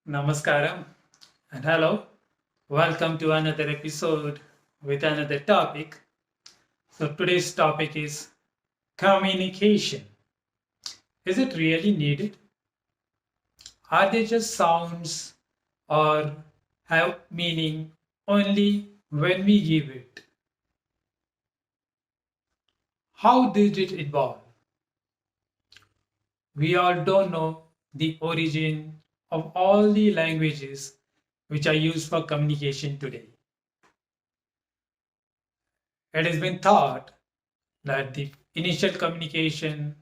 Namaskaram and hello. Welcome to another episode with another topic. So today's topic is communication. Is it really needed? Are they just sounds or have meaning only when we give it? How did it evolve? We all don't know the origin of all the languages which are used for communication today. It has been thought that the initial communication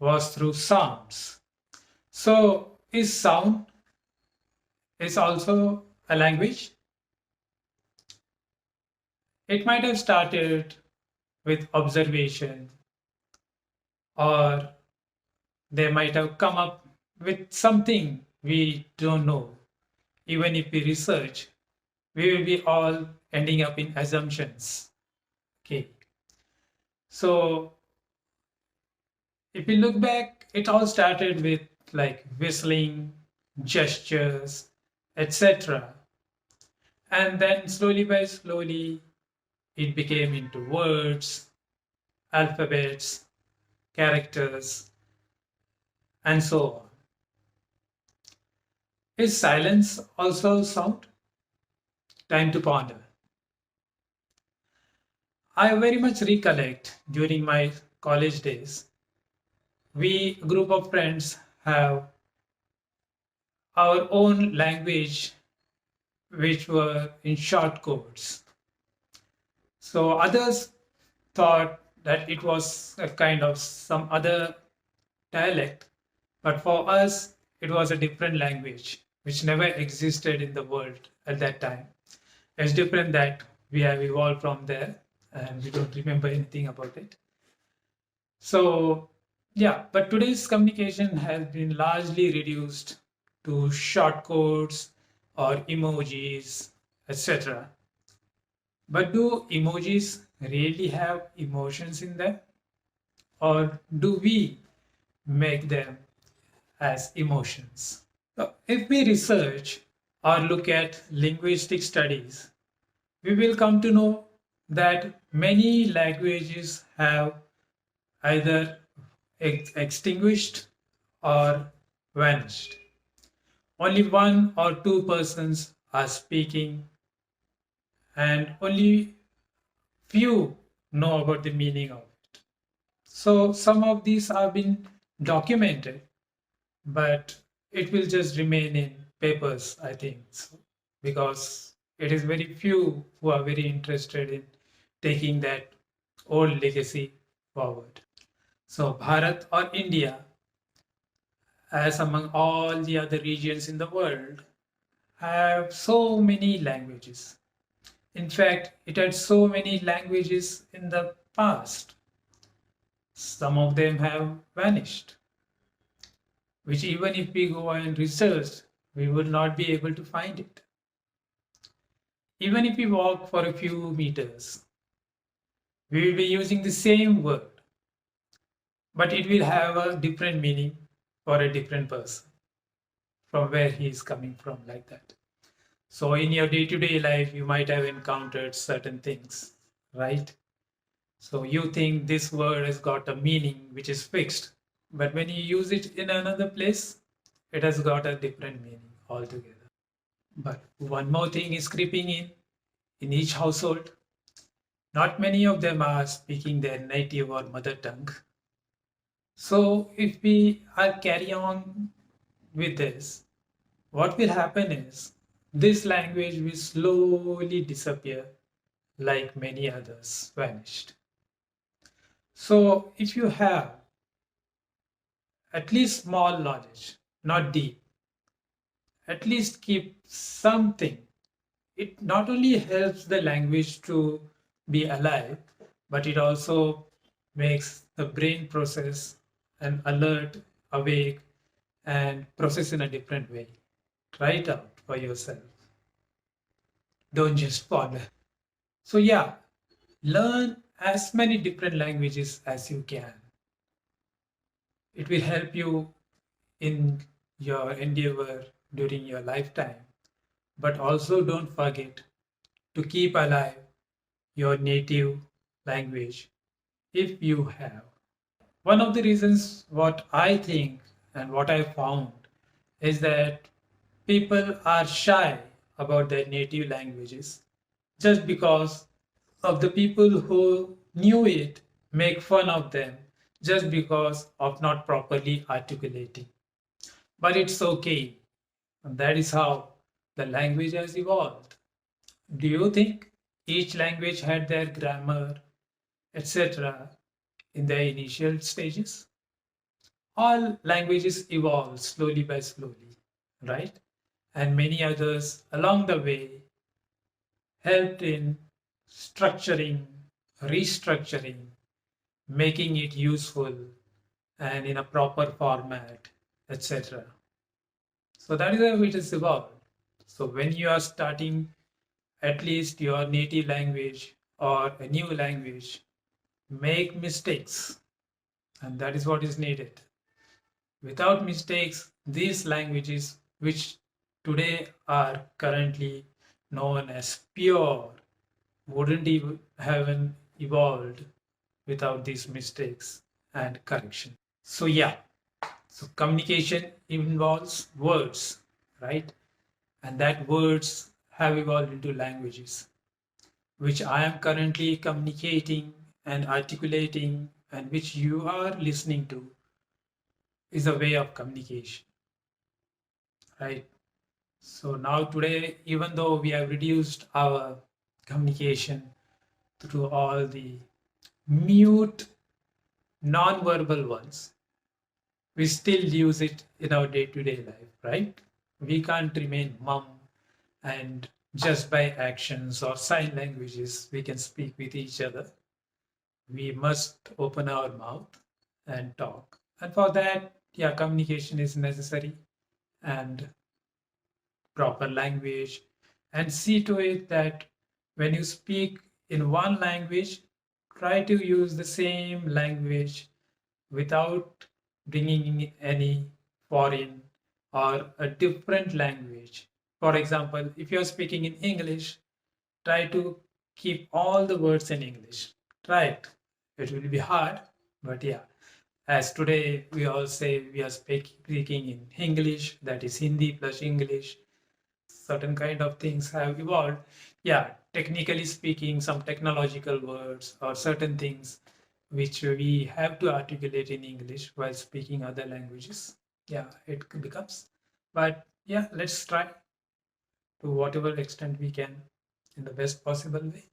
was through sounds. So, is sound is also a language? It might have started with observation, or they might have come up with something we don't know. Even if we research, we will be all ending up in assumptions. Okay. So, if we look back, it all started with like whistling, gestures, etc. And then slowly by slowly, it became into words, alphabets, characters, and so on. Is silence also sound? Time to ponder. I very much recollect during my college days, we, a group of friends, have our own language which were in short codes. So others thought that it was a kind of some other dialect, but for us, it was a different language which never existed in the world at that time. It's different that we have evolved from there and we don't remember anything about it. So, yeah, but today's communication has been largely reduced to short codes or emojis, etc. But do emojis really have emotions in them? Or do we make them as emotions? So if we research or look at linguistic studies, we will come to know that many languages have either extinguished or vanished. Only one or two persons are speaking, and only few know about the meaning of it. So some of these have been documented, but it will just remain in papers, I think, so, because it is very few who are very interested in taking that old legacy forward. So Bharat or India, as among all the other regions in the world, have so many languages. In fact, it had so many languages in the past. Some of them have vanished, which even if we go and research, we would not be able to find it. Even if we walk for a few meters, we will be using the same word, but it will have a different meaning for a different person from where he is coming from, like that. So, in your day to day life, you might have encountered certain things, right? So, you think this word has got a meaning which is fixed, but when you use it in another place, it has got a different meaning altogether. But one more thing is creeping in each household. Not many of them are speaking their native or mother tongue. So, if we are carry on with this, what will happen is this language will slowly disappear like many others vanished. So, if you have at least small knowledge, not deep, at least keep something. It not only helps the language to be alive, but it also makes the brain process and alert, awake, and process in a different way. Try it out for yourself. Don't just follow. So, yeah, learn as many different languages as you can. It will help you in your endeavor during your lifetime, but also don't forget to keep alive your native language if you have. One of the reasons what I think and what I found is that people are shy about their native languages just because of the people who knew it make fun of them just because of not properly articulating. But it's okay. And that is how the language has evolved. Do you think each language had their grammar, etc., in their initial stages? All languages evolve slowly by slowly, right? And many others along the way helped in structuring, restructuring, making it useful and in a proper format, etc. So that is how it is evolved. So when you are starting at least your native language or a new language, make mistakes, and that is what is needed. Without mistakes, these languages, which today are currently known as pure, wouldn't even have evolved without these mistakes and correction. So yeah, so communication involves words, right? And that words have evolved into languages, which I am currently communicating and articulating, and which you are listening to, is a way of communication, right? So now today, even though we have reduced our communication through all the mute non-verbal ones, we still use it in our day-to-day life, right? We can't remain mum and just by actions or sign languages we can speak with each other. We must open our mouth and talk. And for that, yeah, communication is necessary and proper language. And see to it that when you speak in one language, try to use the same language without bringing in any foreign or a different language. For example, if you're speaking in English, try to keep all the words in English. Try it. It will be hard, but yeah. As today we all say we are speaking in English, that is Hindi plus English. Certain kind of things have evolved. Yeah, technically speaking, some technological words or certain things which we have to articulate in English while speaking other languages. Yeah, it becomes. But yeah, let's try to whatever extent we can in the best possible way.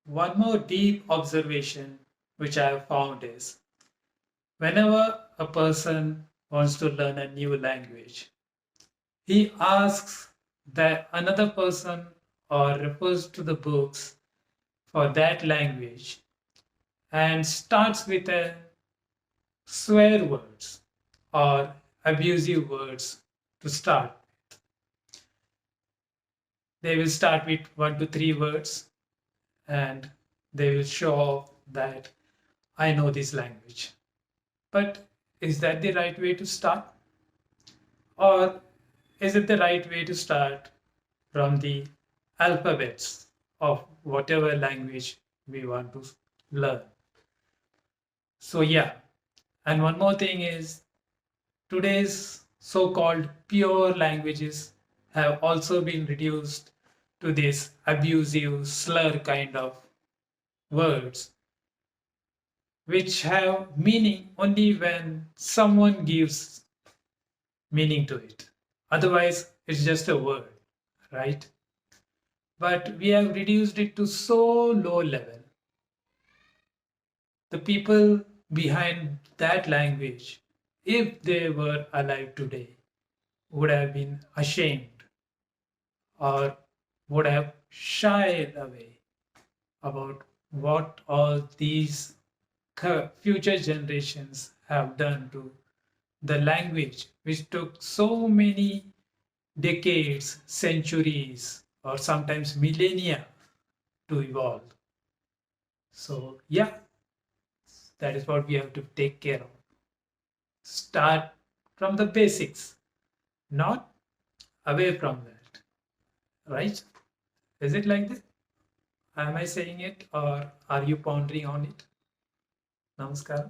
One more deep observation which I have found is whenever a person wants to learn a new language, he asks that another person or refers to the books for that language and starts with a swear words or abusive words to start. They will start with 1 to 3 words and they will show that I know this language. But is that the right way to start? Or is it the right way to start from the alphabets of whatever language we want to learn? So, yeah. And one more thing is today's so called pure languages have also been reduced to this abusive slur kind of words, which have meaning only when someone gives meaning to it. Otherwise, it's just a word, right? But we have reduced it to so low level. The people behind that language, if they were alive today, would have been ashamed or would have shied away about what all these future generations have done to the language, which took so many decades, centuries, or sometimes millennia to evolve. So, yeah, that is what we have to take care of. Start from the basics, not away from that, right? Is it like this? Am I saying it or are you pondering on it? Namaskaram.